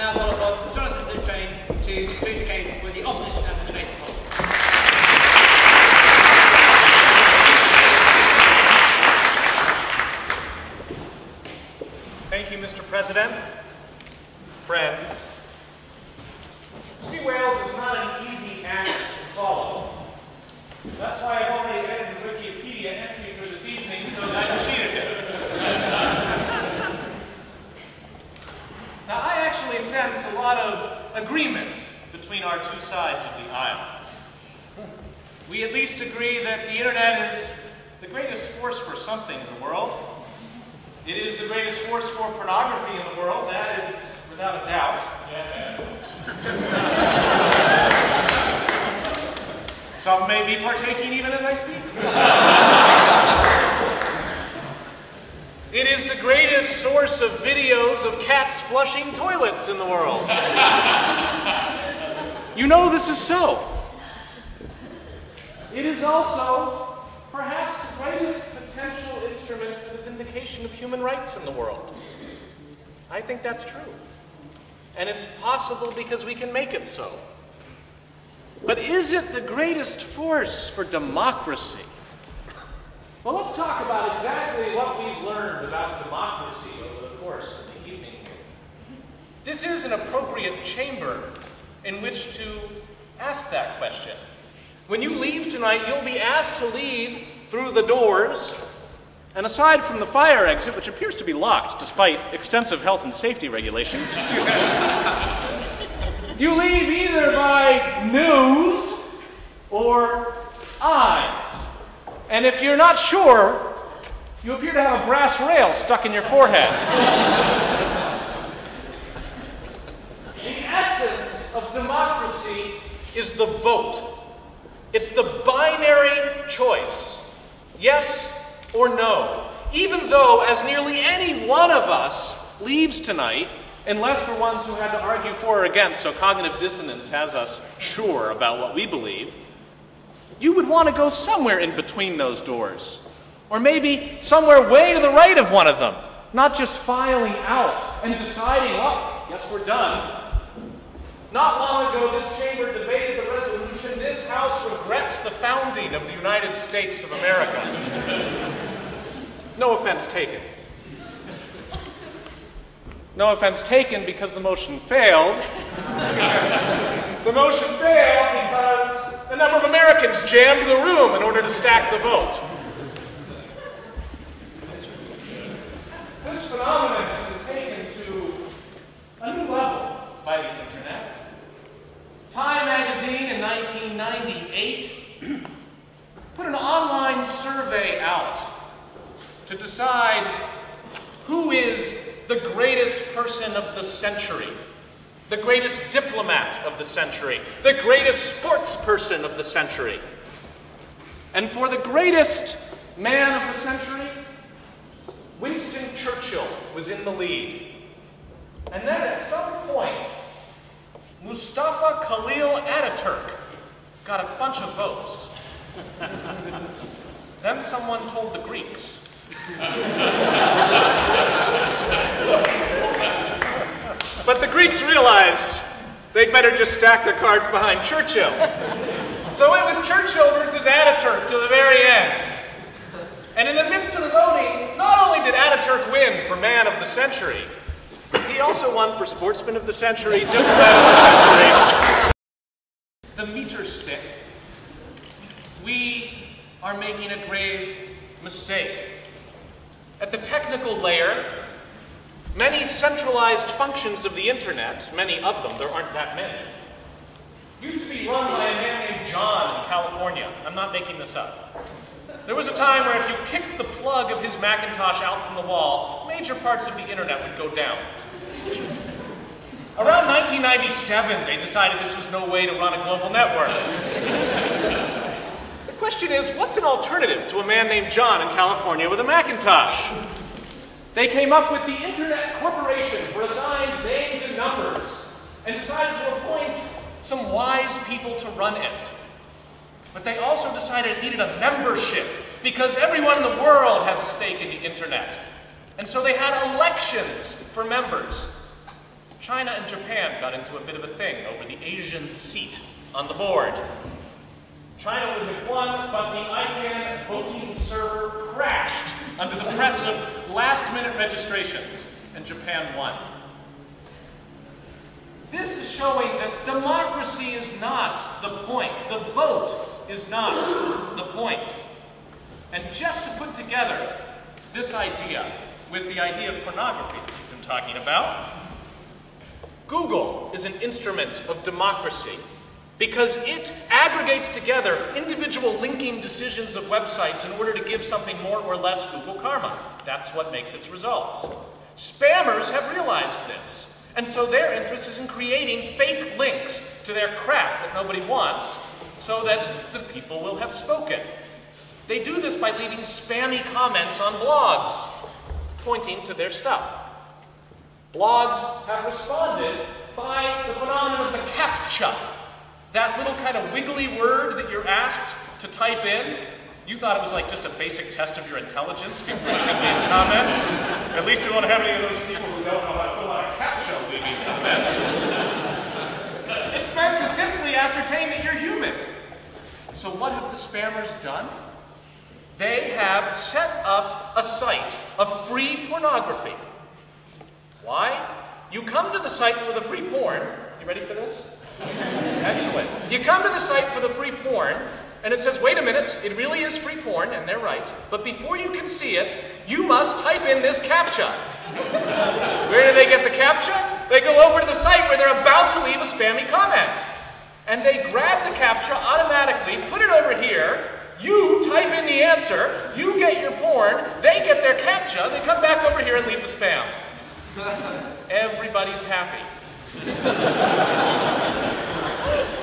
now call upon Jonathan Zittrain to plead the case for the opposition and the debate. Thank you, Mr. President. Friends. Free Wales is not an easy act to follow. That's why I've already edited the Wikipedia entry for this evening so that I can cheat it. Now, I actually sense a lot of agreement between our two sides of the aisle. We at least agree that the internet is the greatest force for something in the world. It is the greatest force for pornography in the world, that is without a doubt. Some may be partaking even as I speak. It is the greatest source of videos of cats flushing toilets in the world. You know this is so. It is also perhaps the greatest potential instrument for the vindication of human rights in the world. I think that's true. And it's possible because we can make it so. But is it the greatest force for democracy? Well, let's talk about exactly what we've learned about democracy over the course of the evening. This is an appropriate chamber in which to ask that question. When you leave tonight, you'll be asked to leave through the doors, and aside from the fire exit, which appears to be locked despite extensive health and safety regulations, you leave either by Noes or eyes. And if you're not sure, you appear to have a brass rail stuck in your forehead. The essence of democracy is the vote. It's the binary choice, yes or no, even though, as nearly any one of us leaves tonight, unless we're ones who had to argue for or against, so cognitive dissonance has us sure about what we believe, you would want to go somewhere in between those doors, or maybe somewhere way to the right of one of them, not just filing out and deciding, well, yes, we're done. Not long ago, this chamber debated the resolution, "This House regrets the founding of the United States of America." No offense taken. No offense taken because the motion failed. The motion failed because a number of Americans jammed the room in order to stack the vote. This phenomenon has been taken to a new level by the internet. Time magazine in 1998 put an online survey out to decide who is the greatest person of the century, the greatest diplomat of the century, the greatest sports person of the century. And for the greatest man of the century, Winston Churchill was in the lead. And then at some point, Mustafa Kemal Ataturk got a bunch of votes. Then someone told the Greeks. But the Greeks realized they'd better just stack their cards behind Churchill. So it was Churchill versus Ataturk to the very end. And in the midst of the voting, not only did Ataturk win for Man of the Century, he also won for Sportsman of the Century, Diplomat of the Century. The meter stick. We are making a grave mistake. At the technical layer, many centralized functions of the internet, many of them, there aren't that many, used to be run by a man named John in California. I'm not making this up. There was a time where if you kicked the plug of his Macintosh out from the wall, major parts of the internet would go down. Around 1997, they decided this was no way to run a global network. The question is, what's an alternative to a man named John in California with a Macintosh? They came up with the Internet Corporation for assigned names and numbers, and decided to appoint some wise people to run it. But they also decided it needed a membership, because everyone in the world has a stake in the internet. And so they had elections for members. China and Japan got into a bit of a thing over the Asian seat on the board. China would have won, but the ICANN voting server crashed under the press of last-minute registrations, and Japan won. This is showing that democracy is not the point. The vote is not the point. And just to put together this idea with the idea of pornography that we've been talking about, Google is an instrument of democracy because it aggregates together individual linking decisions of websites in order to give something more or less Google karma. That's what makes its results. Spammers have realized this. And so their interest is in creating fake links to their crap that nobody wants so that the people will have spoken. They do this by leaving spammy comments on blogs, pointing to their stuff. Blogs have responded by the phenomenon of the captcha, that little kind of wiggly word that you're asked to type in. You thought it was like just a basic test of your intelligence before you could leave a comment. At least we won't have any of those people who don't know how to fill out a captcha leaving comments. It's meant to simply ascertain that you're human. So what have the spammers done? They have set up a site of free pornography. Why? You come to the site for the free porn. You ready for this? Excellent. You come to the site for the free porn, and it says, wait a minute, it really is free porn, and they're right. But before you can see it, you must type in this captcha. Where do they get the captcha? They go over to the site where they're about to leave a spammy comment. And they grab the captcha automatically, put it over here, you type in the answer, you get your porn, they get their captcha, they come back over here and leave the spam. Everybody's happy.